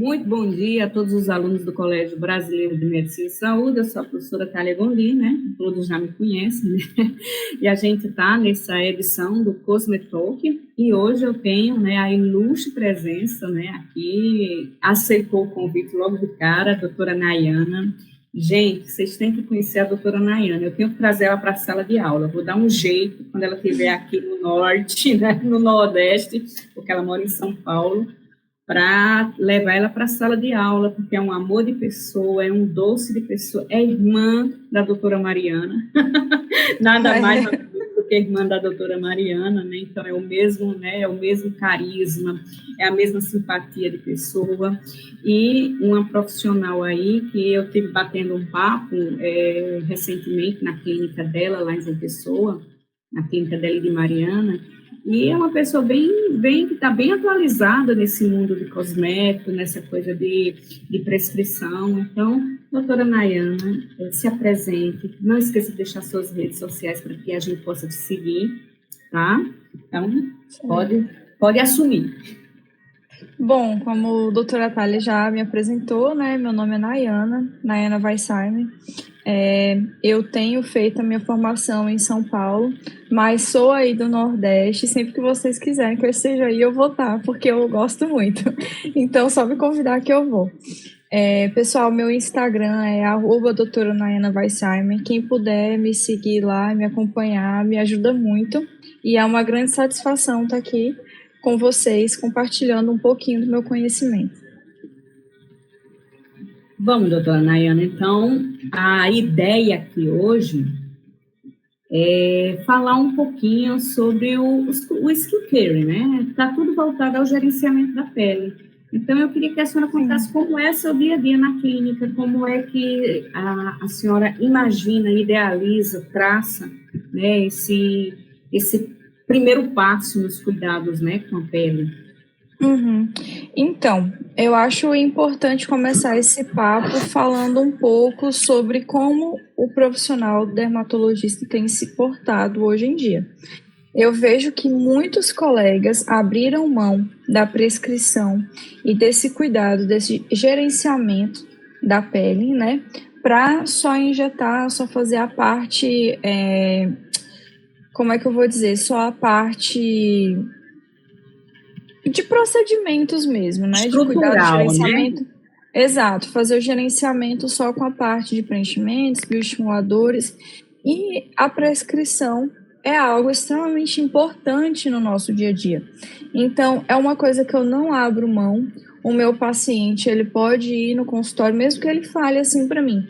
Muito bom dia a todos os alunos do Colégio Brasileiro de Medicina e Saúde. Eu sou a professora Thalia Gondim, né? Todos já me conhecem, né? E a gente está nessa edição do Cosmetalk e hoje eu tenho, né, a ilustre presença, né, aqui, aceitou o convite logo de cara, a doutora Nayana. Gente, vocês têm que conhecer a doutora Nayana. Eu tenho que trazer ela para a sala de aula. Vou dar um jeito quando ela estiver aqui no norte, né, no nordeste, porque ela mora em São Paulo, para levar ela para a sala de aula, porque é um amor de pessoa, é um doce de pessoa, é irmã da doutora Mariana, nada mais do que irmã da doutora Mariana, né? Então é o mesmo, né? É o mesmo carisma, é a mesma simpatia de pessoa, e uma profissional aí que eu tive batendo um papo recentemente na clínica dela, lá em João Pessoa, na clínica dela e de Mariana, e é uma pessoa que está bem atualizada nesse mundo de cosmético, nessa coisa de prescrição. Então, doutora Nayana, se apresente. Não esqueça de deixar suas redes sociais para que a gente possa te seguir, tá? Então, pode assumir. Bom, como a doutora Thalia já me apresentou, né? Meu nome é Nayana Weissheimer. Eu tenho feito a minha formação em São Paulo, mas sou aí do Nordeste. Sempre que vocês quiserem que eu esteja aí, eu vou estar, porque eu gosto muito. Então, só me convidar que eu vou. Pessoal, meu Instagram é @doutora Nayana Weissheimer. Quem puder me seguir lá, me acompanhar, me ajuda muito. E é uma grande satisfação estar aqui com vocês, compartilhando um pouquinho do meu conhecimento. Bom, doutora Nayana, então, a ideia aqui hoje é falar um pouquinho sobre o skincare, né? Está tudo voltado ao gerenciamento da pele. Então, eu queria que a senhora contasse como é seu dia a dia na clínica, como é que a senhora imagina, idealiza, traça, né, esse primeiro passo nos cuidados, né, com a pele. Então, eu acho importante começar esse papo falando um pouco sobre como o profissional dermatologista tem se portado hoje em dia. Eu vejo que muitos colegas abriram mão da prescrição e desse cuidado, desse gerenciamento da pele, né, para só injetar, só fazer a parte, como é que eu vou dizer, só a parte de procedimentos mesmo, né, de cuidado, de Estrutural, né? gerenciamento. Exato, fazer o gerenciamento só com a parte de preenchimentos, bioestimuladores, e a prescrição é algo extremamente importante no nosso dia a dia. Então, é uma coisa que eu não abro mão. O meu paciente, ele pode ir no consultório, mesmo que ele fale assim para mim,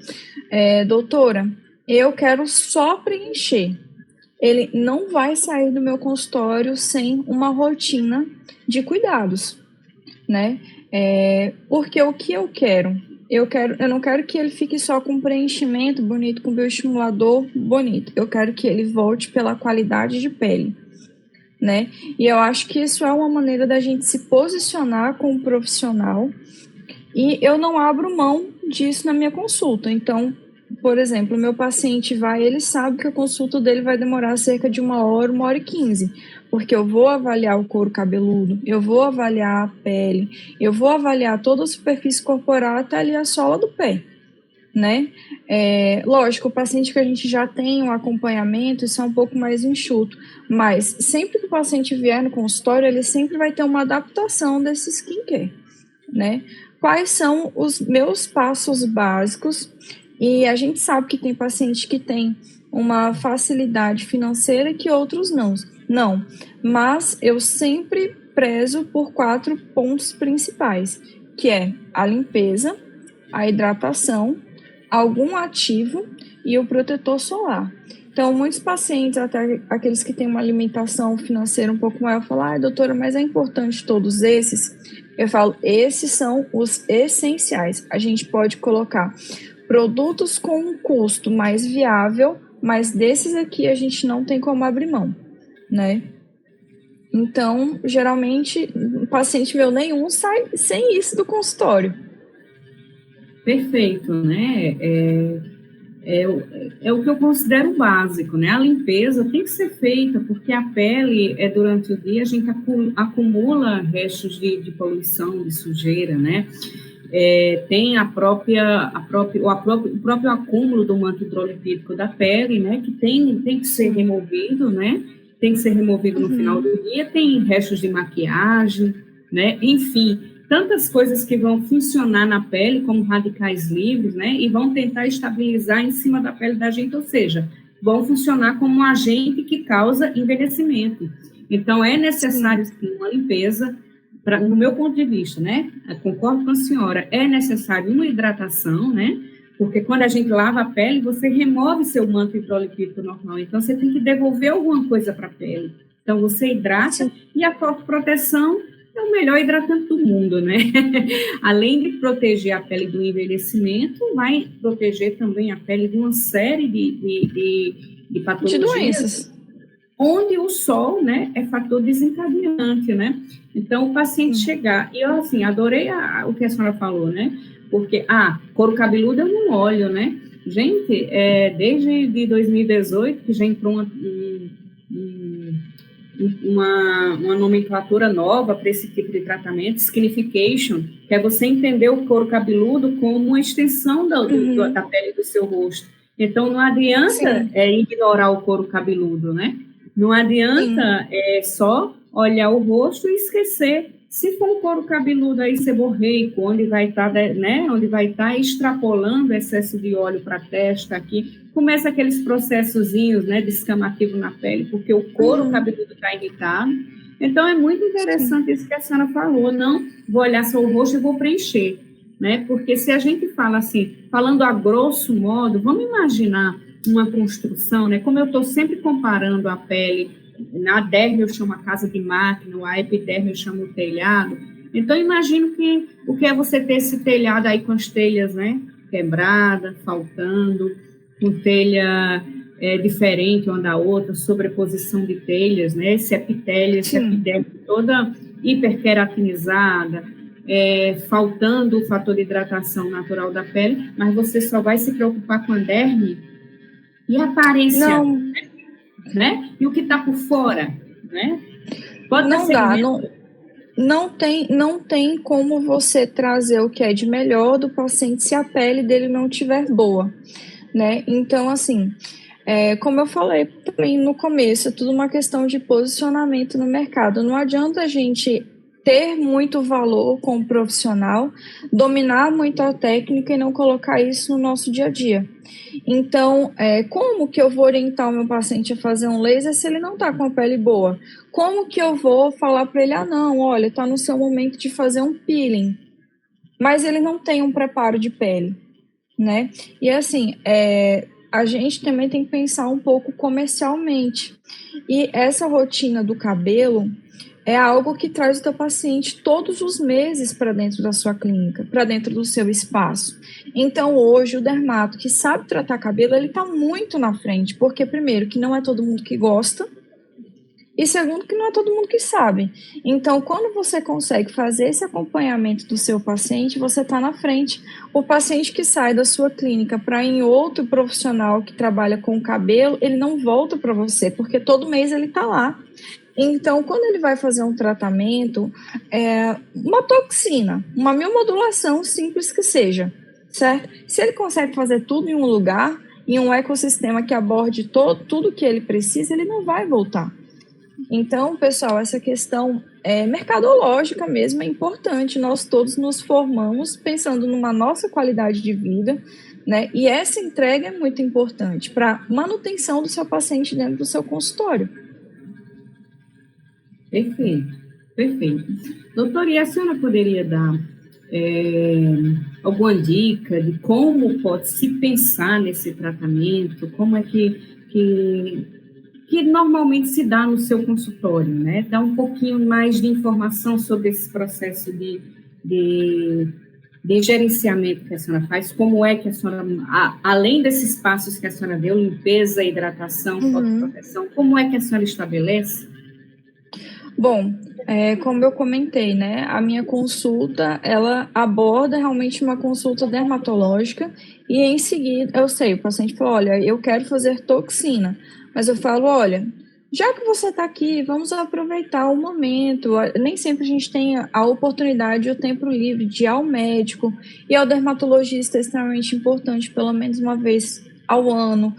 doutora, eu quero só preencher. Ele não vai sair do meu consultório sem uma rotina de cuidados, né? Porque o que eu quero? Eu não quero que ele fique só com preenchimento bonito, com bioestimulador bonito. Eu quero que ele volte pela qualidade de pele, né? E eu acho que isso é uma maneira da gente se posicionar como profissional, e eu não abro mão disso na minha consulta. Então, por exemplo, o meu paciente vai, ele sabe que a consulta dele vai demorar cerca de 1 hora e 15, porque eu vou avaliar o couro cabeludo, eu vou avaliar a pele, eu vou avaliar toda a superfície corporal até ali a sola do pé, né? Lógico, o paciente que a gente já tem um acompanhamento, isso é um pouco mais enxuto, mas sempre que o paciente vier no consultório, ele sempre vai ter uma adaptação desse skincare, né? Quais são os meus passos básicos? E a gente sabe que tem paciente que tem uma facilidade financeira que outros não. Mas eu sempre prezo por 4 pontos principais, que é a limpeza, a hidratação, algum ativo e o protetor solar. Então, muitos pacientes, até aqueles que têm uma alimentação financeira um pouco maior, falam, doutora, mas é importante todos esses? Eu falo, esses são os essenciais. A gente pode colocar produtos com um custo mais viável, mas desses aqui a gente não tem como abrir mão, né? Então, geralmente, paciente meu nenhum sai sem isso do consultório. Perfeito, né? é o que eu considero básico, né? A limpeza tem que ser feita, porque a pele, durante o dia, a gente acumula restos de poluição, de sujeira, né? Tem o próprio acúmulo do manto hidrolipídico da pele, né? Que tem que ser removido, né? Tem que ser removido no final do dia, tem restos de maquiagem, né? Enfim, tantas coisas que vão funcionar na pele como radicais livres, né? E vão tentar estabilizar em cima da pele da gente, ou seja, vão funcionar como um agente que causa envelhecimento. Então, é necessário, sim, uma limpeza, no meu ponto de vista, né? Eu concordo com a senhora, é necessário uma hidratação, né? Porque quando a gente lava a pele, você remove seu manto hidrolipídico normal, então você tem que devolver alguma coisa para a pele. Então, você hidrata e a fotoproteção é o melhor hidratante do mundo, né? Além de proteger a pele do envelhecimento, vai proteger também a pele de uma série de patologias. De doenças. Onde o sol, né, é fator desencadeante, né? Então, o paciente chegar... E eu, assim, adorei o que a senhora falou, né? Porque, couro cabeludo eu não olho, né? Gente, desde de 2018, que já entrou uma nomenclatura nova para esse tipo de tratamento, skinification, que é você entender o couro cabeludo como uma extensão da pele do seu rosto. Então, não adianta ignorar o couro cabeludo, né? Não adianta só olhar o rosto e esquecer. Se for um couro cabeludo aí seborreico, onde vai estar, né, onde vai estar extrapolando excesso de óleo para a testa aqui, começa aqueles processozinhos, né, descamativo na pele, porque o couro cabeludo está irritado. Então, é muito interessante isso que a senhora falou. Não vou olhar só o rosto e vou preencher, né? Porque se a gente fala assim, falando a grosso modo, vamos imaginar uma construção, né? Como eu estou sempre comparando a pele, na derme eu chamo a casa de máquina, a epiderme eu chamo o telhado. Então, imagino que o que é você ter esse telhado aí com as telhas, né, quebrada, faltando, com telha diferente uma da outra, sobreposição de telhas, né, esse epitélio, esse epiderme toda hiperqueratinizada, faltando o fator de hidratação natural da pele, mas você só vai se preocupar com a derme e a aparência... Não. Né? E o que está por fora, né? Pode não dá, não tem como você trazer o que é de melhor do paciente se a pele dele não estiver boa, né? Então, assim, como eu falei também no começo, é tudo uma questão de posicionamento no mercado. Não adianta a gente ter muito valor como profissional, dominar muito a técnica e não colocar isso no nosso dia a dia. Então, como que eu vou orientar o meu paciente a fazer um laser se ele não está com a pele boa? Como que eu vou falar para ele, não, olha, está no seu momento de fazer um peeling, mas ele não tem um preparo de pele, né? E assim, a gente também tem que pensar um pouco comercialmente. E essa rotina do cabelo é algo que traz o teu paciente todos os meses para dentro da sua clínica, para dentro do seu espaço. Então, hoje, o dermato que sabe tratar cabelo, ele está muito na frente, porque, primeiro, que não é todo mundo que gosta, e segundo, que não é todo mundo que sabe. Então, quando você consegue fazer esse acompanhamento do seu paciente, você está na frente. O paciente que sai da sua clínica para ir em outro profissional que trabalha com o cabelo, ele não volta para você, porque todo mês ele está lá. Então, quando ele vai fazer um tratamento, uma toxina, uma miomodulação simples que seja, certo? Se ele consegue fazer tudo em um lugar, em um ecossistema que aborde tudo que ele precisa, ele não vai voltar. Então, pessoal, essa questão mercadológica mesmo é importante. Nós todos nos formamos pensando numa nossa qualidade de vida, né? E essa entrega é muito importante para manutenção do seu paciente dentro do seu consultório. Perfeito, perfeito. Doutora, e a senhora poderia dar alguma dica de como pode se pensar nesse tratamento, como é que normalmente se dá no seu consultório, né? Dá um pouquinho mais de informação sobre esse processo de gerenciamento que a senhora faz, como é que a senhora, além desses passos que a senhora deu, limpeza, hidratação, fotoproteção, como é que a senhora estabelece? Bom, Como eu comentei, né, a minha consulta, ela aborda realmente uma consulta dermatológica e em seguida, eu sei, o paciente falou, olha, eu quero fazer toxina, mas eu falo, olha, já que você está aqui, vamos aproveitar o momento, nem sempre a gente tem a oportunidade e o tempo livre de ir ao médico e ao dermatologista é extremamente importante, pelo menos uma vez ao ano.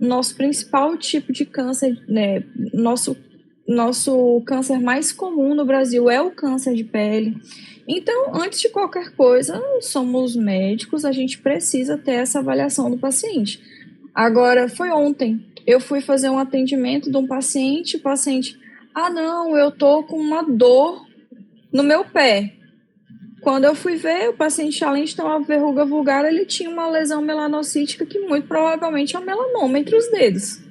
Nosso principal tipo de câncer, né, nosso câncer mais comum no Brasil é o câncer de pele. Então, antes de qualquer coisa, somos médicos, a gente precisa ter essa avaliação do paciente. Agora, foi ontem, eu fui fazer um atendimento de um paciente, o paciente, não, eu tô com uma dor no meu pé. Quando eu fui ver, o paciente, além de ter uma verruga vulgar, ele tinha uma lesão melanocítica que muito provavelmente é um melanoma entre os dedos.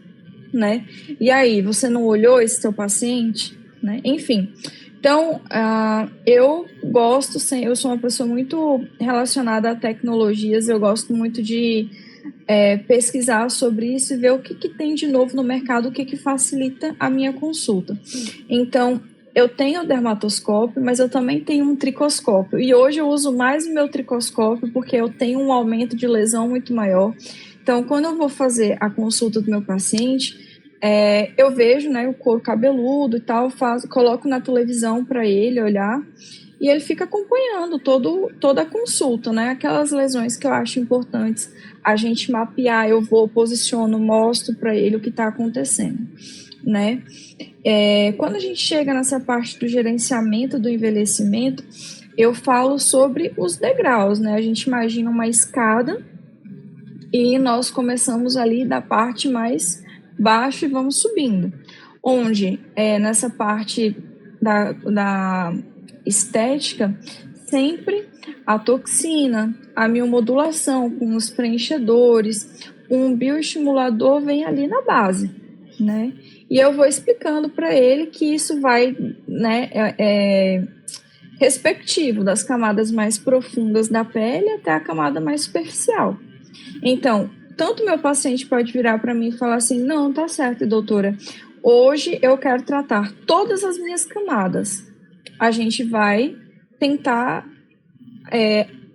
Né? E aí, você não olhou esse seu paciente? Né? Enfim, então, eu sou uma pessoa muito relacionada a tecnologias, eu gosto muito de pesquisar sobre isso e ver o que tem de novo no mercado, o que facilita a minha consulta. Então, eu tenho o dermatoscópio, mas eu também tenho um tricoscópio, e hoje eu uso mais o meu tricoscópio porque eu tenho um aumento de lesão muito maior. Então, quando eu vou fazer a consulta do meu paciente, eu vejo, né, o couro cabeludo e tal, coloco na televisão para ele olhar e ele fica acompanhando toda a consulta, né? Aquelas lesões que eu acho importantes a gente mapear, eu vou, posiciono, mostro para ele o que está acontecendo, né? Quando a gente chega nessa parte do gerenciamento do envelhecimento, eu falo sobre os degraus, né? A gente imagina uma escada e nós começamos ali da parte mais baixa e vamos subindo, onde nessa parte da estética, sempre a toxina, a miomodulação com os preenchedores, um bioestimulador vem ali na base, né? E eu vou explicando para ele que isso vai, né, respectivo das camadas mais profundas da pele até a camada mais superficial. Então, tanto meu paciente pode virar para mim e falar assim, não, tá certo, doutora, hoje eu quero tratar todas as minhas camadas. A gente vai tentar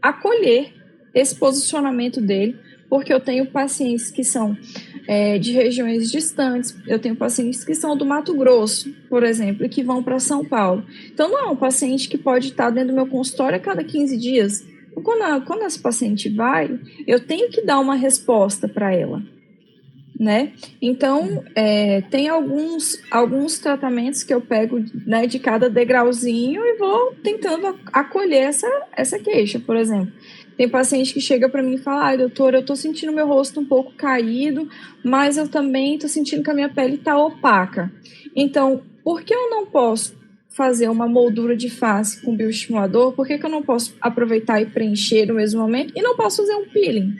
acolher esse posicionamento dele, porque eu tenho pacientes que são de regiões distantes, eu tenho pacientes que são do Mato Grosso, por exemplo, e que vão para São Paulo. Então, não é um paciente que pode estar dentro do meu consultório a cada 15 dias. Quando essa paciente vai, eu tenho que dar uma resposta para ela, né? Então, tem alguns tratamentos que eu pego, né, de cada degrauzinho e vou tentando acolher essa queixa, por exemplo. Tem paciente que chega para mim e fala, doutora, eu estou sentindo meu rosto um pouco caído, mas eu também estou sentindo que a minha pele está opaca. Então, por que eu não posso fazer uma moldura de face com bioestimulador? Por que eu não posso aproveitar e preencher no mesmo momento? E não posso fazer um peeling?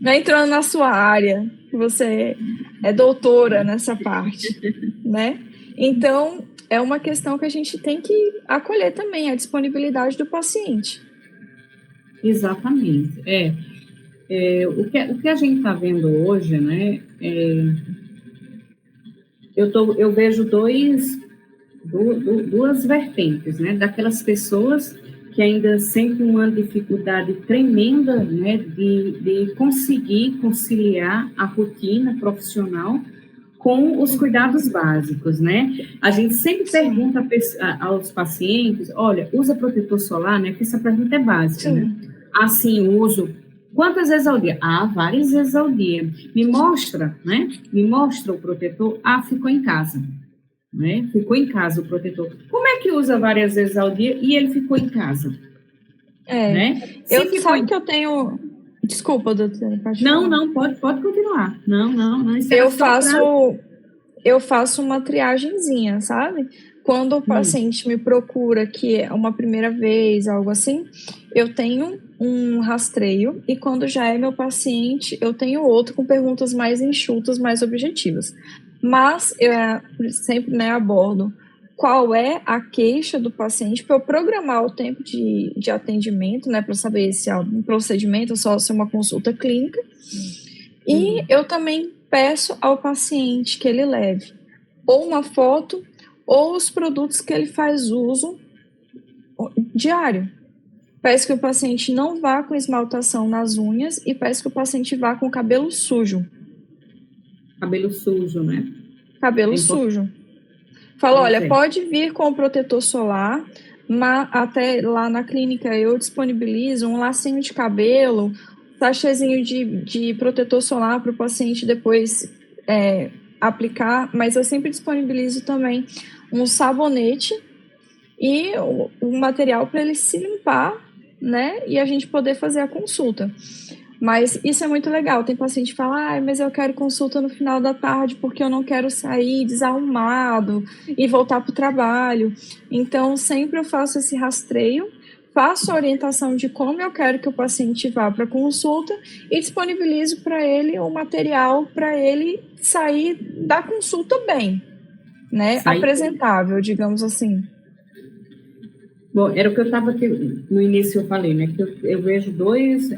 Né? Entrando na sua área, que você é doutora nessa parte, né? Então, é uma questão que a gente tem que acolher também, a disponibilidade do paciente. Exatamente. O que a gente está vendo hoje, né? Eu vejo duas vertentes, né? Daquelas pessoas que ainda sentem uma dificuldade tremenda, né? De conseguir conciliar a rotina profissional com os cuidados básicos, né? A gente sempre pergunta aos pacientes, olha, usa protetor solar, né? Porque essa pergunta é básica, Sim. né? Assim, uso quantas vezes ao dia? Várias vezes ao dia. Me mostra, né? Me mostra o protetor. Ficou em casa, né? Ficou em casa o protetor. Como é que usa várias vezes ao dia e ele ficou em casa? Né? Sabe que eu tenho... Desculpa, doutora, pode falar. Não, pode continuar. Não. Eu faço uma triagenzinha, sabe? Quando o paciente me procura, que é uma primeira vez, algo assim, eu tenho um rastreio, e quando já é meu paciente, eu tenho outro com perguntas mais enxutas, mais objetivas. Mas eu sempre, né, abordo qual é a queixa do paciente para eu programar o tempo de atendimento, né, para saber se é um procedimento ou só se é uma consulta clínica. E eu também peço ao paciente que ele leve ou uma foto ou os produtos que ele faz uso diário. Peço que o paciente não vá com esmaltação nas unhas e peço que o paciente vá com cabelo sujo. Cabelo sujo, né? Cabelo sujo. Falo, olha, pode vir com o protetor solar, mas até lá na clínica eu disponibilizo um lacinho de cabelo, sachêzinho de protetor solar para o paciente depois aplicar, mas eu sempre disponibilizo também um sabonete e um material para ele se limpar, né? E a gente poder fazer a consulta. Mas isso é muito legal. Tem paciente que fala, mas eu quero consulta no final da tarde porque eu não quero sair desarrumado e voltar para o trabalho. Então, sempre eu faço esse rastreio, faço a orientação de como eu quero que o paciente vá para a consulta e disponibilizo para ele o material para ele sair da consulta bem, né? Apresentável, digamos assim. Bom, era o que eu estava aqui, no início eu falei, né, que eu vejo dois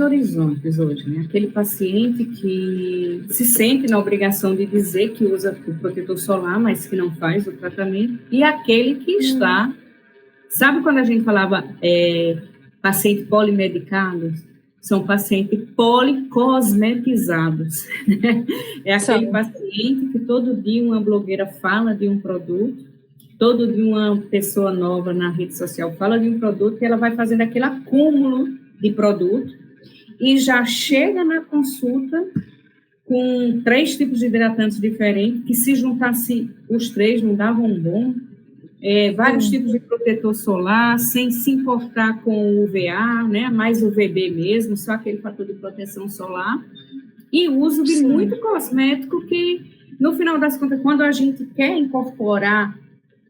horizontes hoje, né, aquele paciente que se sente na obrigação de dizer que usa o protetor solar, mas que não faz o tratamento, e aquele que está, sabe quando a gente falava paciente polimedicado? São pacientes policosmetizados, né? É aquele paciente que todo dia uma blogueira fala de um produto, todo dia uma pessoa nova na rede social fala de um produto e ela vai fazendo aquele acúmulo de produto e já chega na consulta com 3 tipos de hidratantes diferentes, que se juntasse os 3 não davam um bom, vários tipos de protetor solar, sem se importar com o UVA, né, mais o UVB mesmo, só aquele fator de proteção solar, e uso de muito cosmético que, no final das contas, quando a gente quer incorporar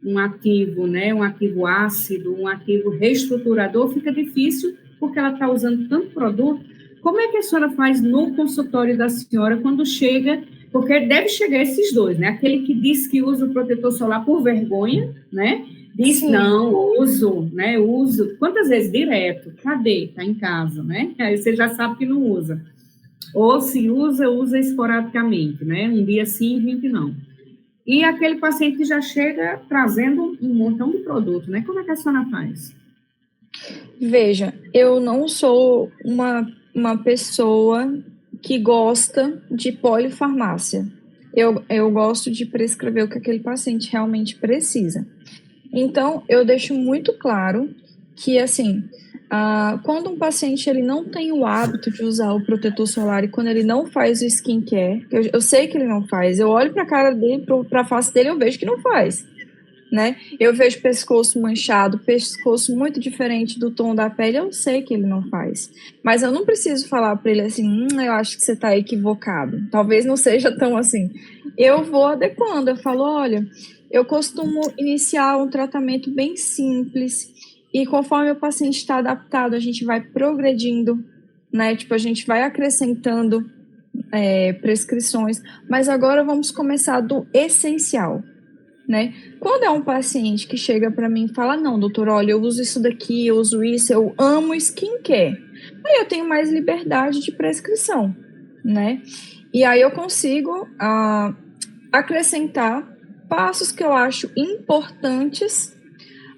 um ativo, né, um ativo ácido, um ativo reestruturador, fica difícil porque ela está usando tanto produto. Como é que a senhora faz no consultório da senhora quando chega, porque deve chegar esses dois, né, aquele que diz que usa o protetor solar por vergonha, né, diz não, uso, né, uso, quantas vezes? Direto, cadê? Está em casa, né, aí você já sabe que não usa. Ou se usa, usa esporadicamente, né, um dia sim, 20 não. E aquele paciente já chega trazendo um montão de produto, né? Como é que a senhora faz? Veja, eu não sou uma pessoa que gosta de polifarmácia. Eu gosto de prescrever o que aquele paciente realmente precisa. Então, eu deixo muito claro que, assim, quando um paciente ele não tem o hábito de usar o protetor solar e quando ele não faz o skincare, eu sei que ele não faz, eu olho para a cara dele, para a face dele, eu vejo que não faz, né? Eu vejo pescoço manchado, pescoço muito diferente do tom da pele, eu sei que ele não faz. Mas eu não preciso falar para ele assim, eu acho que você está equivocado. Talvez não seja tão assim. Eu vou adequando, eu falo, olha, eu costumo iniciar um tratamento bem simples e conforme o paciente está adaptado, a gente vai progredindo, né? Tipo, a gente vai acrescentando prescrições, mas agora vamos começar do essencial, né? Quando é um paciente que chega para mim e fala, não, doutor, olha, eu uso isso daqui, eu uso isso, eu amo skincare, aí eu tenho mais liberdade de prescrição, né? E aí eu consigo acrescentar passos que eu acho importantes,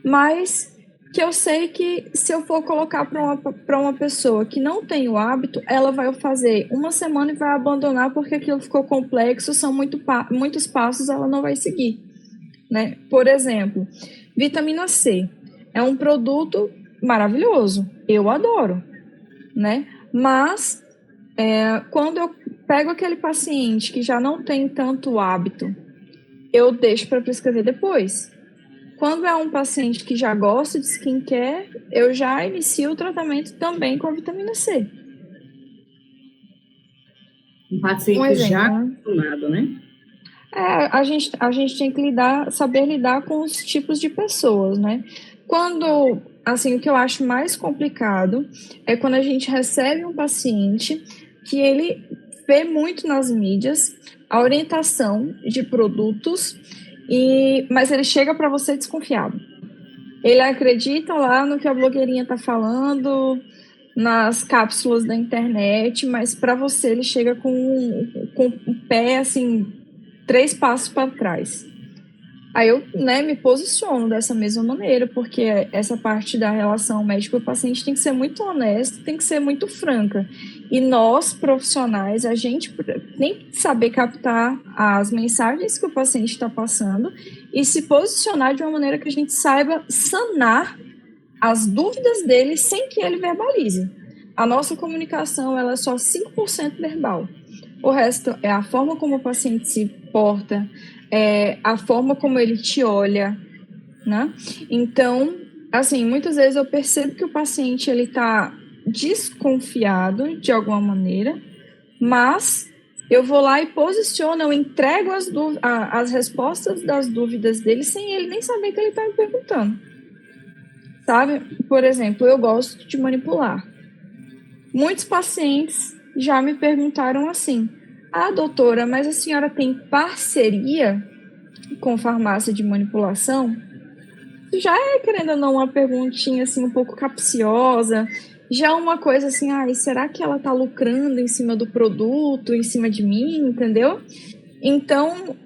mas que eu sei que se eu for colocar para uma pessoa que não tem o hábito, ela vai fazer uma semana e vai abandonar porque aquilo ficou complexo, são muitos passos, ela não vai seguir, né? Por exemplo, vitamina C é um produto maravilhoso, eu adoro, né? Mas quando eu pego aquele paciente que já não tem tanto hábito, eu deixo para prescrever depois. Quando é um paciente que já gosta de skincare, eu já inicio o tratamento também com a vitamina C. Um paciente já acostumado, né? A gente tem que saber lidar com os tipos de pessoas, né? Quando, assim, o que eu acho mais complicado é quando a gente recebe um paciente que ele vê muito nas mídias a orientação de produtos, mas ele chega para você desconfiado. Ele acredita lá no que a blogueirinha está falando, nas cápsulas da internet, mas para você ele chega com o pé, assim, 3 passos para trás. Aí eu, né, me posiciono dessa mesma maneira, porque essa parte da relação médico-paciente tem que ser muito honesta, tem que ser muito franca. E nós, profissionais, a gente tem que saber captar as mensagens que o paciente está passando e se posicionar de uma maneira que a gente saiba sanar as dúvidas dele sem que ele verbalize. A nossa comunicação, ela é só 5% verbal. O resto é a forma como o paciente se porta, é a forma como ele te olha, né? Então, assim, muitas vezes eu percebo que o paciente, ele tá desconfiado de alguma maneira, mas eu vou lá e posiciono, eu entrego as respostas das dúvidas dele sem ele nem saber que ele está me perguntando. Sabe? Por exemplo, eu gosto de manipular. Muitos pacientes já me perguntaram assim: ah, doutora, mas a senhora tem parceria com farmácia de manipulação? Já é, querendo ou não, uma perguntinha assim um pouco capciosa, já uma coisa assim, será que ela tá lucrando em cima do produto, em cima de mim, entendeu? Então,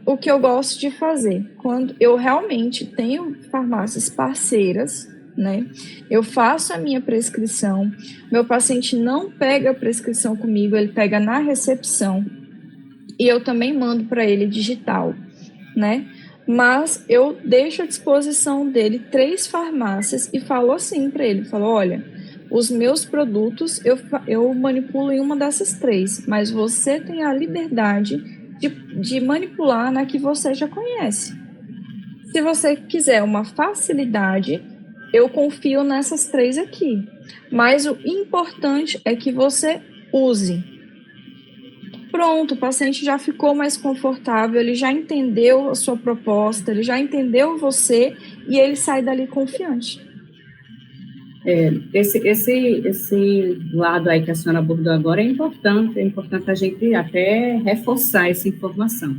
o que eu gosto de fazer, quando eu realmente tenho farmácias parceiras, né? Eu faço a minha prescrição, meu paciente não pega a prescrição comigo, ele pega na recepção e eu também mando para ele digital, né? Mas eu deixo à disposição dele 3 farmácias e falo assim para ele, falo, olha, os meus produtos eu manipulo em uma dessas 3, mas você tem a liberdade de manipular na que você já conhece. Se você quiser uma facilidade, eu confio nessas 3 aqui. Mas o importante é que você use. Pronto, o paciente já ficou mais confortável, ele já entendeu a sua proposta, ele já entendeu você e ele sai dali confiante. Esse lado aí que a senhora abordou agora é importante a gente até reforçar essa informação.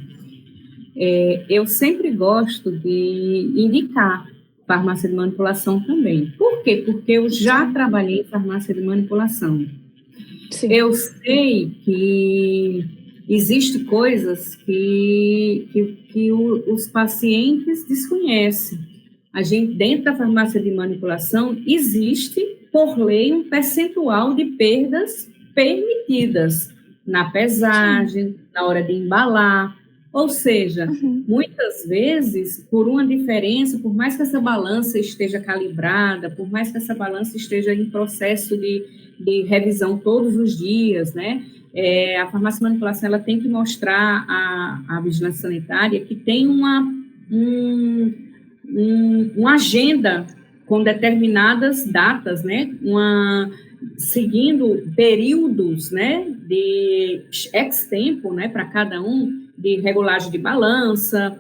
Eu sempre gosto de indicar farmácia de manipulação também. Por quê? Porque eu já trabalhei em farmácia de manipulação. Sim. Eu sei que existem coisas que os pacientes desconhecem. A gente, dentro da farmácia de manipulação, existe, por lei, um percentual de perdas permitidas na pesagem, na hora de embalar. Ou seja, muitas vezes, por uma diferença, por mais que essa balança esteja calibrada, por mais que essa balança esteja em processo de revisão todos os dias, né? A farmácia de manipulação ela tem que mostrar à vigilância sanitária que tem uma agenda com determinadas datas, né? Seguindo períodos, né? De ex-tempo, né? Para cada um, de regulagem de balança,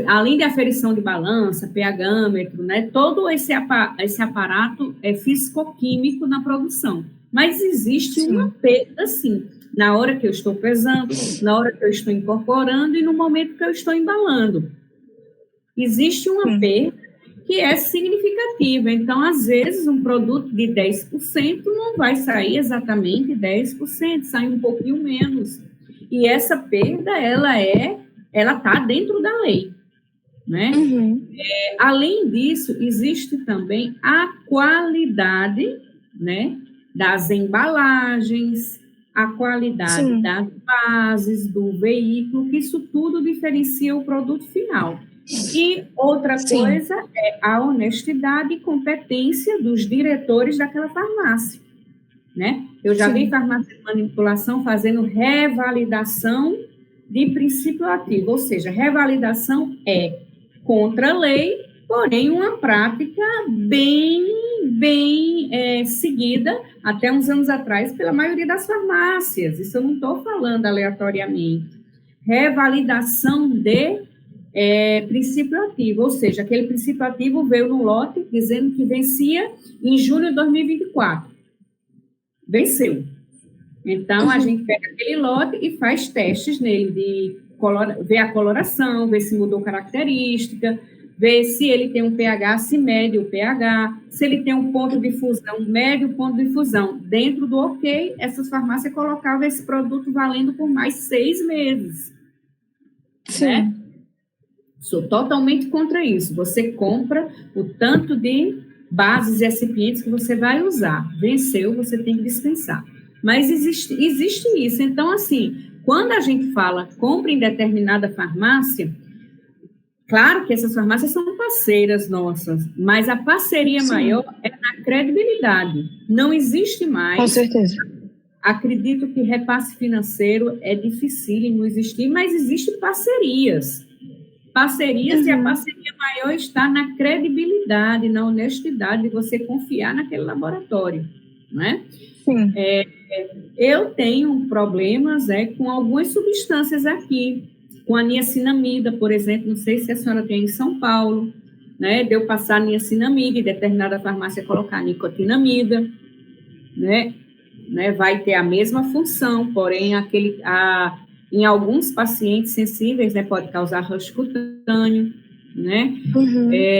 além de aferição de balança, pH-metro, né? Todo esse aparato é físico-químico na produção. Mas existe uma perda, sim, na hora que eu estou pesando, na hora que eu estou incorporando e no momento que eu estou embalando. Existe uma perda que é significativa. Então, às vezes, um produto de 10% não vai sair exatamente 10%, sai um pouquinho menos. E essa perda, ela está dentro da lei, né? Além disso, existe também a qualidade, né, das embalagens, a qualidade das bases do veículo, que isso tudo diferencia o produto final. E outra coisa é a honestidade e competência dos diretores daquela farmácia, né? Eu já vi farmácia de manipulação fazendo revalidação de princípio ativo, ou seja, revalidação é contra a lei, porém uma prática bem seguida até uns anos atrás pela maioria das farmácias. Isso eu não estou falando aleatoriamente. Revalidação de princípio ativo, ou seja, aquele princípio ativo veio no lote dizendo que vencia em junho de 2024. Venceu. Então, a gente pega aquele lote e faz testes nele, ver a coloração, ver se mudou característica, ver se ele tem um pH, se mede o pH, se ele tem um ponto de fusão, mede o ponto de fusão. Dentro do ok, essas farmácias colocavam esse produto valendo por mais 6 meses. Sim. Né? Sou totalmente contra isso. Você compra o tanto de bases e recipientes que você vai usar. Venceu, você tem que dispensar. Mas existe isso. Então, assim, quando a gente fala compra em determinada farmácia, claro que essas farmácias são parceiras nossas, mas a parceria maior é na credibilidade. Não existe mais. Com certeza. Acredito que repasse financeiro é dificílimo existir, mas existem parcerias. E a parceria maior está na credibilidade, na honestidade de você confiar naquele laboratório, né? Sim. Eu tenho problemas com algumas substâncias aqui, com a niacinamida, por exemplo, não sei se a senhora tem em São Paulo, né? De eu passar niacinamida e determinada farmácia colocar nicotinamida, né? Vai ter a mesma função, porém em alguns pacientes sensíveis, né, pode causar rush cutâneo, né?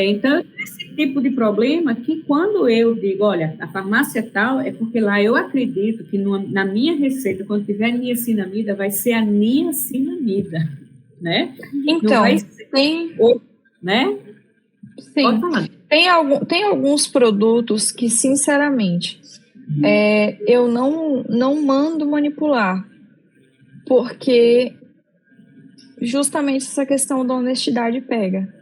Então, esse tipo de problema que quando eu digo, olha, a farmácia tal, é porque lá eu acredito que na minha receita, quando tiver niacinamida, vai ser a niacinamida, né? Então, não vai ser, né? Sim. Pode falar. Tem alguns produtos que, sinceramente, eu não mando manipular, porque justamente essa questão da honestidade pega.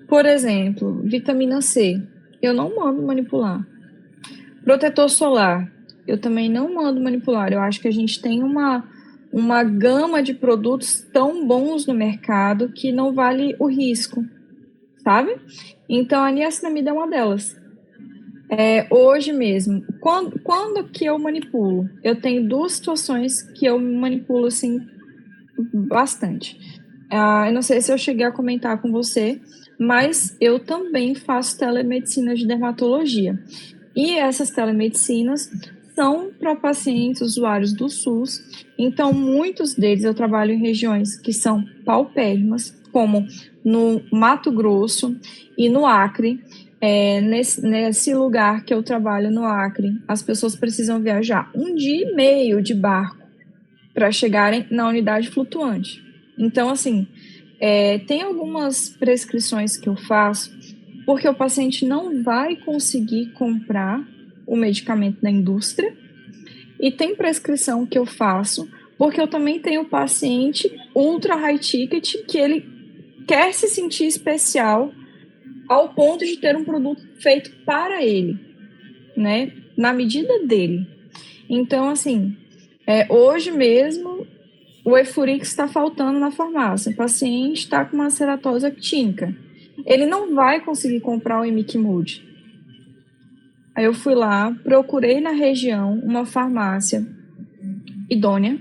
Por exemplo, vitamina C, eu não mando manipular. Protetor solar, eu também não mando manipular. Eu acho que a gente tem uma gama de produtos tão bons no mercado que não vale o risco, sabe? Então, a niacinamida é uma delas. Hoje mesmo, quando que eu manipulo? Eu tenho duas situações que eu manipulo, assim, bastante. Eu não sei se eu cheguei a comentar com você, mas eu também faço telemedicina de dermatologia. E essas telemedicinas são para pacientes usuários do SUS. Então, muitos deles eu trabalho em regiões que são paupérrimas, como no Mato Grosso e no Acre. Nesse lugar que eu trabalho no Acre, as pessoas precisam viajar 1 dia e meio de barco para chegarem na unidade flutuante. Então, assim, tem algumas prescrições que eu faço porque o paciente não vai conseguir comprar o medicamento da indústria, e tem prescrição que eu faço porque eu também tenho paciente ultra high ticket que ele quer se sentir especial ao ponto de ter um produto feito para ele, né, na medida dele. Então, assim, hoje mesmo o Efurix está faltando na farmácia, o paciente está com uma ceratose actínica, ele não vai conseguir comprar o Imiquimod. Aí eu fui lá, procurei na região uma farmácia idônea,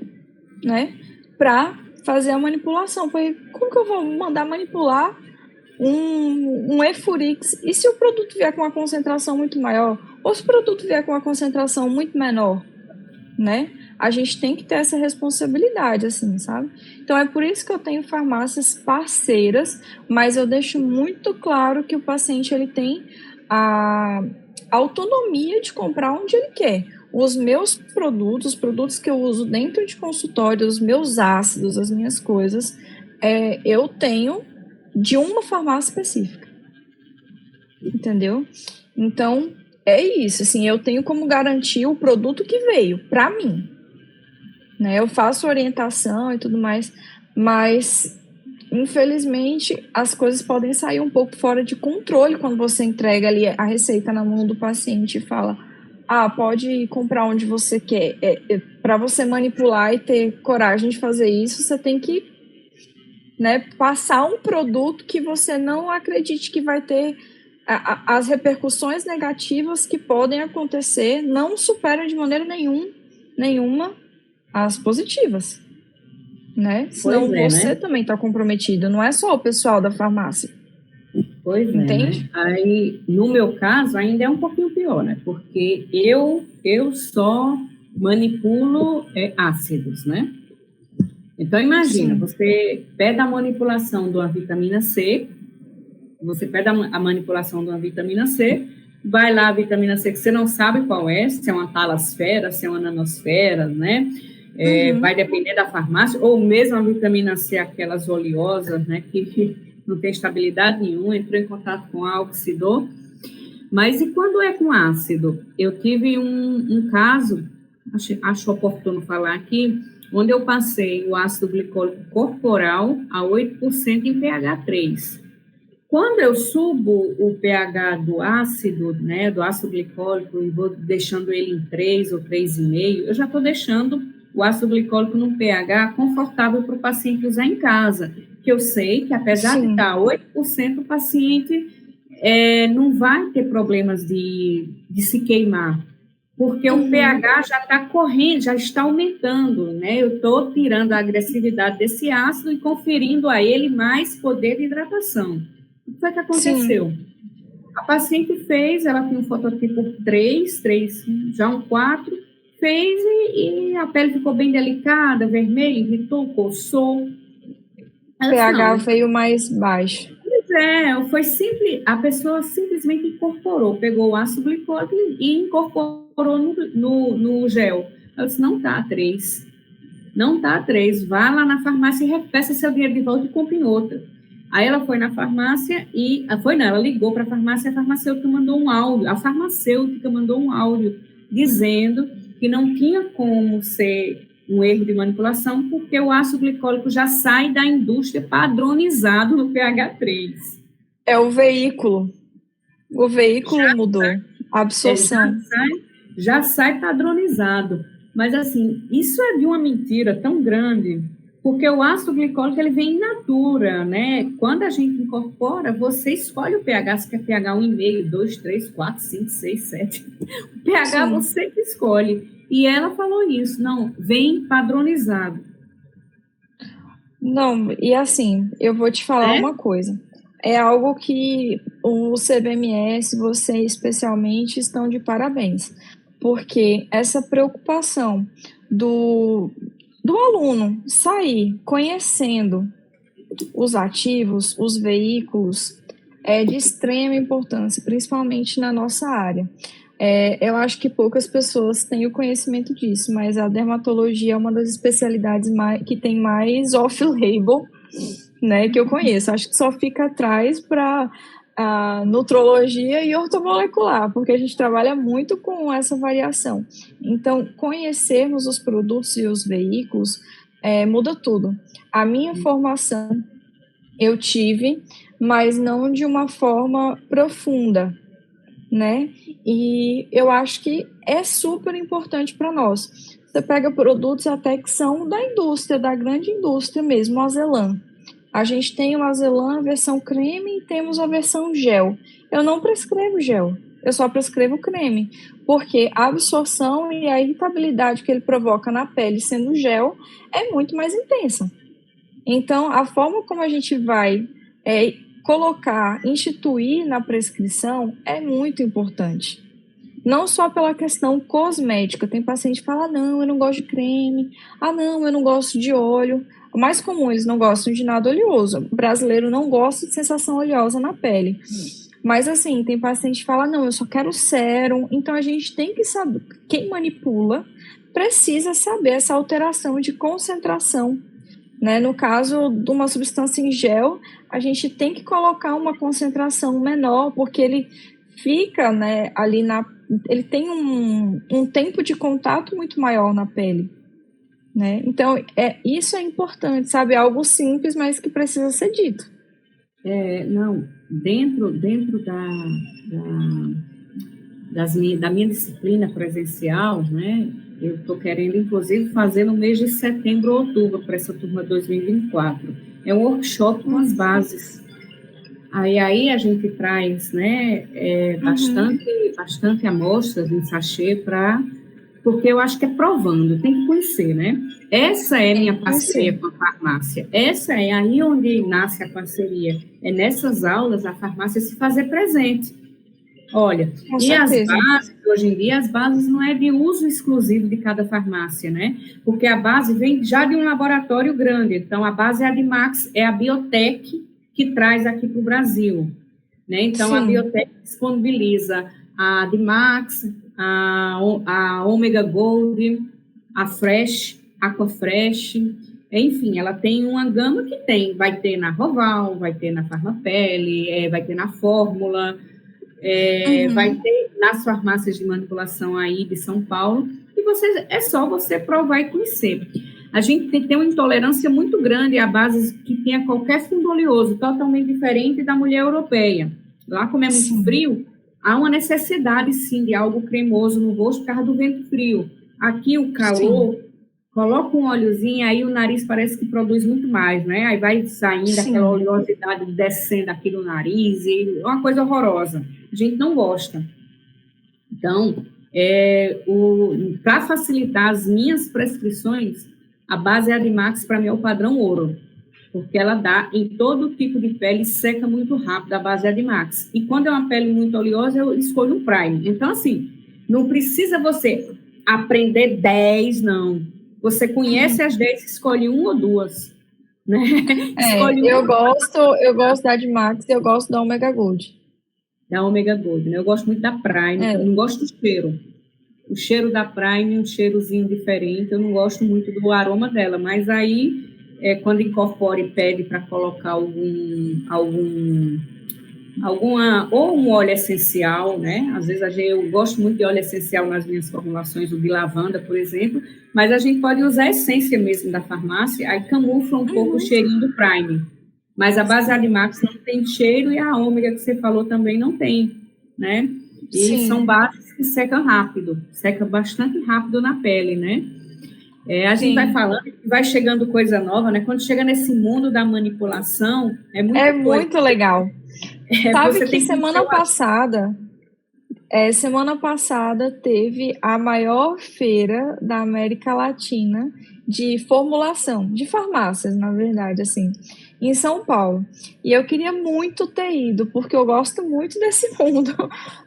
né, para fazer a manipulação. Falei, como que eu vou mandar manipular um Efurix? E se o produto vier com uma concentração muito maior? Ou se o produto vier com uma concentração muito menor, né? A gente tem que ter essa responsabilidade, assim, sabe? Então, é por isso que eu tenho farmácias parceiras, mas eu deixo muito claro que o paciente, ele tem a autonomia de comprar onde ele quer. Os meus produtos, os produtos que eu uso dentro de consultório, os meus ácidos, as minhas coisas, eu tenho de uma farmácia específica. Entendeu? Então, é isso, assim, eu tenho como garantir o produto que veio para mim, né? Eu faço orientação e tudo mais, mas infelizmente as coisas podem sair um pouco fora de controle quando você entrega ali a receita na mão do paciente e fala: pode comprar onde você quer. Para você manipular e ter coragem de fazer isso, você tem que, né, passar um produto que você não acredite que vai ter as repercussões negativas que podem acontecer, não superam de maneira nenhuma as positivas, né? Senão você também está comprometido, não é só o pessoal da farmácia. Pois entende? Né? Aí, no meu caso, ainda é um pouquinho pior, né? Porque eu só manipulo ácidos, né? Então, imagina, você pede a manipulação de uma vitamina C, vai lá a vitamina C que você não sabe qual é, se é uma talasfera, se é uma nanosfera, né? Vai depender da farmácia, ou mesmo a vitamina C, aquelas oleosas, né, que não tem estabilidade nenhuma, entrou em contato com álcool, oxidou. Mas e quando é com ácido? Eu tive um caso, acho oportuno falar aqui, onde eu passei o ácido glicólico corporal a 8% em pH 3. Quando eu subo o pH do ácido, né, do ácido glicólico, e vou deixando ele em 3 ou 3,5, eu já estou deixando o ácido glicólico num pH confortável para o paciente usar em casa, que eu sei que apesar de estar 8%, o paciente não vai ter problemas de se queimar, porque o pH já está correndo, já está aumentando, né? Eu estou tirando a agressividade desse ácido e conferindo a ele mais poder de hidratação. O que foi que aconteceu? Sim. A paciente fez, ela tem um fototipo 3, já um 4, fez e a pele ficou bem delicada, vermelha, irritou, coçou. O pH veio mais baixo. Foi simples, a pessoa simplesmente incorporou, pegou o ácido glicólico e incorporou no gel. Eu disse, não está 3. Não está 3. Vá lá na farmácia e repeça seu dinheiro de volta e compre em outra. Aí ela foi na farmácia ela ligou para a farmacêutica mandou um áudio, a farmacêutica mandou um áudio dizendo que não tinha como ser um erro de manipulação, porque o ácido glicólico já sai da indústria padronizado no pH 3. É o veículo. O veículo já mudou. A absorção. Já sai padronizado. Mas, assim, isso é de uma mentira tão grande, porque o ácido glicólico, ele vem in natura, né? Quando a gente incorpora, você escolhe o pH, se quer pH 1,5, 2, 3, 4, 5, 6, 7. O pH Sim. Você que escolhe. E ela falou isso, não, vem padronizado. Não, e assim, eu vou te falar uma coisa. É algo que o CBMS, você especialmente, estão de parabéns. Porque essa preocupação do aluno sair conhecendo os ativos, os veículos, é de extrema importância, principalmente na nossa área. Eu acho que poucas pessoas têm o conhecimento disso, mas a dermatologia é uma das especialidades que tem mais off-label, né, que eu conheço. Acho que só fica atrás para a nutrologia e ortomolecular, porque a gente trabalha muito com essa variação. Então, conhecermos os produtos e os veículos muda tudo. A minha formação eu tive, mas não de uma forma profunda, né? E eu acho que é super importante para nós. Você pega produtos até que são da indústria, da grande indústria mesmo, o Azelã. A gente tem o Azelã, a versão creme, e temos a versão gel. Eu não prescrevo gel, eu só prescrevo creme, porque a absorção e a irritabilidade que ele provoca na pele sendo gel é muito mais intensa. Então, a forma como a gente vai instituir na prescrição é muito importante. Não só pela questão cosmética. Tem paciente que fala, não, eu não gosto de creme. Não, eu não gosto de óleo. O mais comum, eles não gostam de nada oleoso. O brasileiro não gosta de sensação oleosa na pele. Mas assim, tem paciente que fala, não, eu só quero sérum. Então, a gente tem que saber, quem manipula precisa saber essa alteração de concentração. Né? No caso de uma substância em gel, a gente tem que colocar uma concentração menor, porque ele fica, né, ali ele tem um tempo de contato muito maior na pele. Né? Então, isso é importante, sabe? É algo simples, mas que precisa ser dito. Dentro da minha disciplina presencial, né? Eu estou querendo, inclusive, fazer no mês de setembro ou outubro, para essa turma 2024. É um workshop com as bases. Aí a gente traz, né, bastante amostras em sachê porque eu acho que é provando, tem que conhecer, né? Essa é minha parceria com a farmácia. Essa é aí onde nasce a parceria. É nessas aulas a farmácia se fazer presente. Olha, e as bases, hoje em dia, as bases não é de uso exclusivo de cada farmácia, né? Porque a base vem já de um laboratório grande. Então, a base é a Dimax, é a Biotech que traz aqui para o Brasil, né? Então, a Biotech disponibiliza a Dimax, a Omega Gold, a Fresh, Aquafresh, enfim, ela tem uma gama que vai ter na Roval, vai ter na Farmapele, vai ter na Fórmula, vai ter nas farmácias de manipulação aí de São Paulo, e é só você provar e conhecer. A gente tem que ter uma intolerância muito grande à base que tenha qualquer fundo oleoso, totalmente diferente da mulher europeia. Lá, como é muito frio, há uma necessidade, sim, de algo cremoso no rosto por causa do vento frio. Aqui, o calor, coloca um óleozinho, aí o nariz parece que produz muito mais, né? Aí vai saindo aquela oleosidade descendo aqui no nariz, e é uma coisa horrorosa. A gente não gosta. Então, para facilitar as minhas prescrições, a base Adimax, para mim, é o padrão ouro, porque ela dá em todo tipo de pele, seca muito rápido a base Adimax. E quando é uma pele muito oleosa, eu escolho um Prime. Então, assim, não precisa você aprender 10, não. Você conhece as 10, escolhe uma ou duas. Né? Eu gosto da Adimax e eu gosto da Omega Gold. Da Omega Gold, né? Eu gosto muito da Prime, eu não gosto do cheiro. O cheiro da Prime é um cheirozinho diferente, eu não gosto muito do aroma dela, mas aí, quando incorpora e pede para colocar ou um óleo essencial, né? Às vezes eu gosto muito de óleo essencial nas minhas formulações, o de lavanda, por exemplo, mas a gente pode usar a essência mesmo da farmácia, aí camufla um pouco o cheirinho do Prime. Mas a base Adimax não tem cheiro e a ômega que você falou também não tem, né? E são bases que secam rápido, seca bastante rápido na pele, né? A gente vai falando, vai chegando coisa nova, né? Quando chega nesse mundo da manipulação, muito legal. Sabe que semana passada teve a maior feira da América Latina de formulação, de farmácias, na verdade, assim, em São Paulo. E eu queria muito ter ido, porque eu gosto muito desse mundo,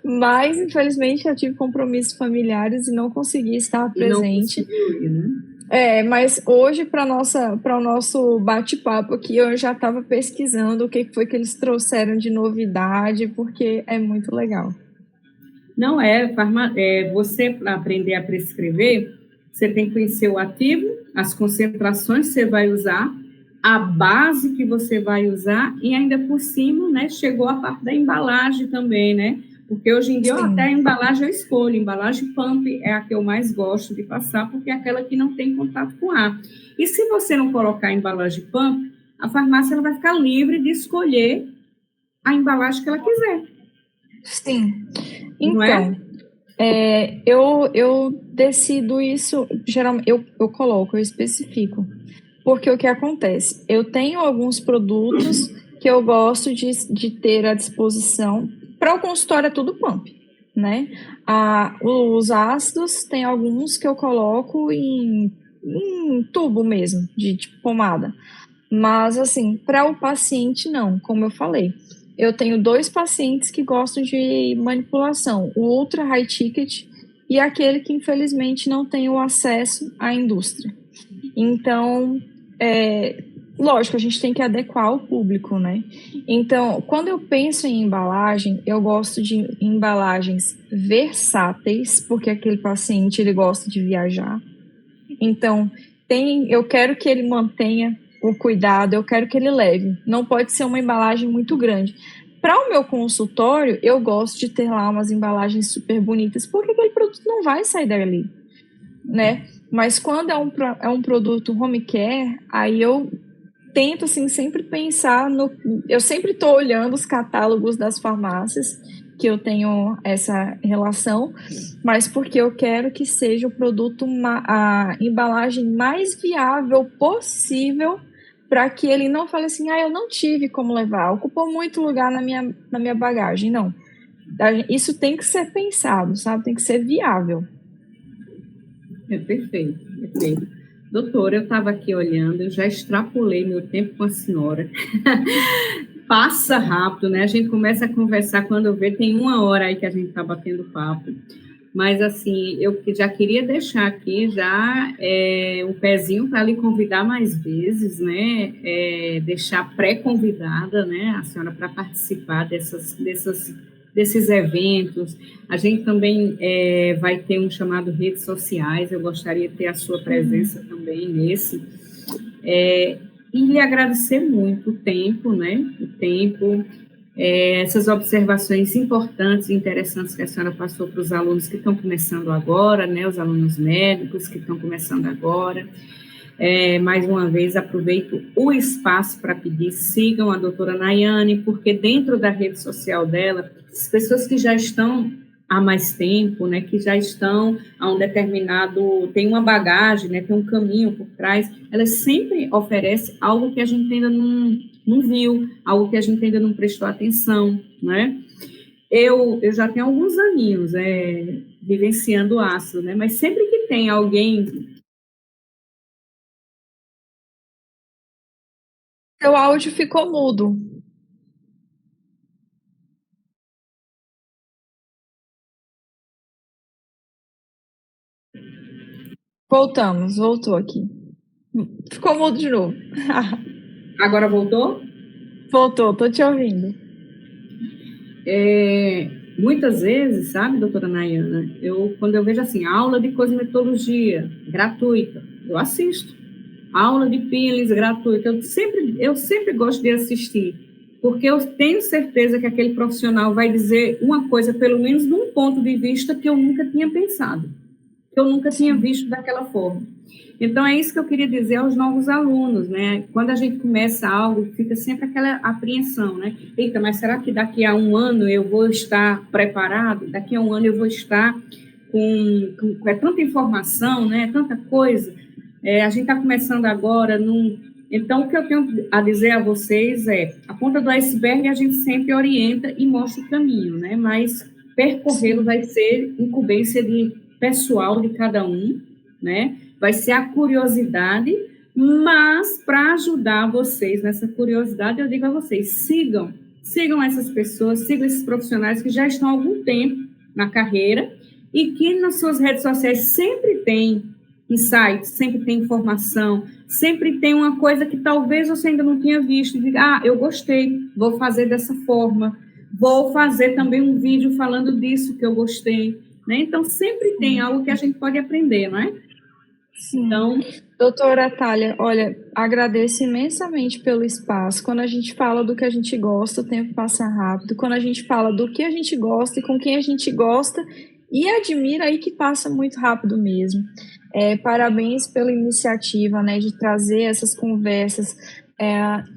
mas infelizmente eu tive compromissos familiares e não consegui estar presente. Não conseguiu ir, né? Mas hoje, para o nosso bate-papo aqui, eu já estava pesquisando o que foi que eles trouxeram de novidade, porque é muito legal. Não você, para aprender a prescrever, você tem que conhecer o ativo, as concentrações que você vai usar, a base que você vai usar e ainda por cima, né, chegou a parte da embalagem também, né? Porque hoje em dia até a embalagem eu escolho, embalagem pump é a que eu mais gosto de passar, porque é aquela que não tem contato com ar. E se você não colocar a embalagem pump, a farmácia ela vai ficar livre de escolher a embalagem que ela quiser. Sim. Então, eu decido isso, geralmente eu coloco, eu especifico. Porque o que acontece? Eu tenho alguns produtos que eu gosto de ter à disposição. Para o consultório é tudo pump, né? Os ácidos, tem alguns que eu coloco em tubo mesmo, de tipo pomada. Mas, assim, para o paciente, não, como eu falei. Eu tenho 2 pacientes que gostam de manipulação, o ultra high ticket e aquele que, infelizmente, não tem o acesso à indústria. Então, lógico, a gente tem que adequar o público, né? Então, quando eu penso em embalagem, eu gosto de embalagens versáteis, porque aquele paciente, ele gosta de viajar. Então, eu quero que ele mantenha o cuidado, eu quero que ele leve. Não pode ser uma embalagem muito grande. Para o meu consultório, eu gosto de ter lá umas embalagens super bonitas, porque aquele produto não vai sair dali, né? Mas quando é um produto home care, aí eu tento, assim, sempre pensar eu sempre estou olhando os catálogos das farmácias, que eu tenho essa relação, mas porque eu quero que seja o produto, a embalagem mais viável possível, para que ele não fale assim, eu não tive como levar, ocupou muito lugar na minha bagagem. Não. Isso tem que ser pensado, sabe? Tem que ser viável. Perfeito. Doutora, eu estava aqui olhando, eu já extrapolei meu tempo com a senhora. Passa rápido, né? A gente começa a conversar, quando vê, tem 1 hora aí que a gente está batendo papo. Mas, assim, eu já queria deixar aqui já um pezinho para lhe convidar mais vezes, né? Deixar pré-convidada, né? A senhora para participar dessas desses eventos. A gente também vai ter um chamado redes sociais, eu gostaria de ter a sua presença também nesse. E lhe agradecer muito o tempo, né? O tempo, essas observações importantes e interessantes que a senhora passou para os alunos que estão começando agora, né? Os alunos médicos que estão começando agora. Mais uma vez, aproveito o espaço para pedir, sigam a doutora Nayane, porque dentro da rede social dela, as pessoas que já estão há mais tempo, né, que já estão a um determinado, tem uma bagagem, né, tem um caminho por trás, ela sempre oferece algo que a gente ainda não viu, algo que a gente ainda não prestou atenção, né? Eu já tenho alguns aninhos vivenciando ácido, né, mas sempre que tem alguém... Seu áudio ficou mudo. Voltou aqui. Ficou mudo de novo. Agora voltou? Voltou, tô te ouvindo. Muitas vezes, sabe, doutora Nayana, quando eu vejo assim, aula de cosmetologia gratuita, eu assisto. Aula de peelings gratuita, eu sempre gosto de assistir, porque eu tenho certeza que aquele profissional vai dizer uma coisa, pelo menos de um ponto de vista que eu nunca tinha pensado, que eu nunca tinha visto daquela forma. Então, é isso que eu queria dizer aos novos alunos, né? Quando a gente começa algo, fica sempre aquela apreensão, né? Eita, mas será que daqui a um ano eu vou estar preparado? Daqui a um ano eu vou estar com tanta informação, né? Tanta coisa. A gente está começando agora. Então, o que eu tenho a dizer a vocês a ponta do iceberg a gente sempre orienta e mostra o caminho, né? Mas percorrê-lo vai ser incumbência pessoal de cada um, né? Vai ser a curiosidade, mas para ajudar vocês nessa curiosidade, eu digo a vocês, sigam essas pessoas, sigam esses profissionais que já estão há algum tempo na carreira e que nas suas redes sociais sempre tem insights, sempre tem informação, sempre tem uma coisa que talvez você ainda não tinha visto, e diga, eu gostei, vou fazer dessa forma, vou fazer também um vídeo falando disso que eu gostei, né? Então, sempre tem algo que a gente pode aprender, não é? Sim. Então, doutora Thalia, olha, agradeço imensamente pelo espaço. Quando a gente fala do que a gente gosta, o tempo passa rápido. Quando a gente fala do que a gente gosta e com quem a gente gosta e admira, aí que passa muito rápido mesmo. Parabéns pela iniciativa, né, de trazer essas conversas.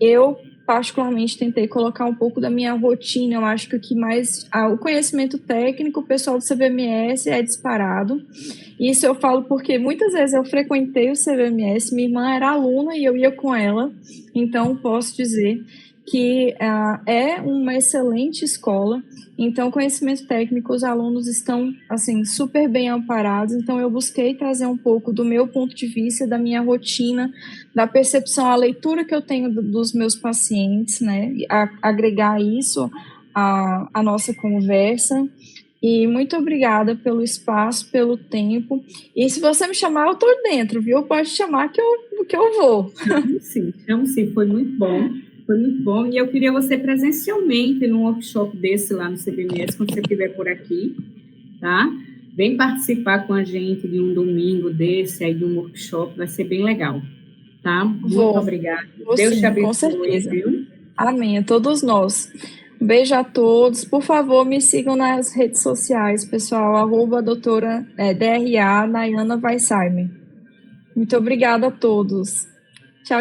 Eu particularmente tentei colocar um pouco da minha rotina. Eu acho que o que mais o conhecimento técnico, o pessoal do CVMS é disparado. Isso eu falo porque muitas vezes eu frequentei o CVMS, minha irmã era aluna e eu ia com ela, então posso dizer que é uma excelente escola. Então, conhecimento técnico, os alunos estão, assim, super bem amparados. Então, eu busquei trazer um pouco do meu ponto de vista, da minha rotina, da percepção, a leitura que eu tenho dos meus pacientes, né? Agregar isso à nossa conversa. E muito obrigada pelo espaço, pelo tempo. E se você me chamar, eu tô dentro, viu? Pode chamar que eu vou. Chamo sim, foi muito bom. Foi muito bom, e eu queria você presencialmente num workshop desse lá no CBMS, quando você estiver por aqui, tá? Vem participar com a gente de um domingo desse, aí de um workshop, vai ser bem legal, tá? Muito obrigada. Deus te abençoe. Com certeza. Viu? Amém, a todos nós. Um beijo a todos. Por favor, me sigam nas redes sociais, pessoal, @doutora DRA Nayana Weissheimer. Muito obrigada a todos. Tchau.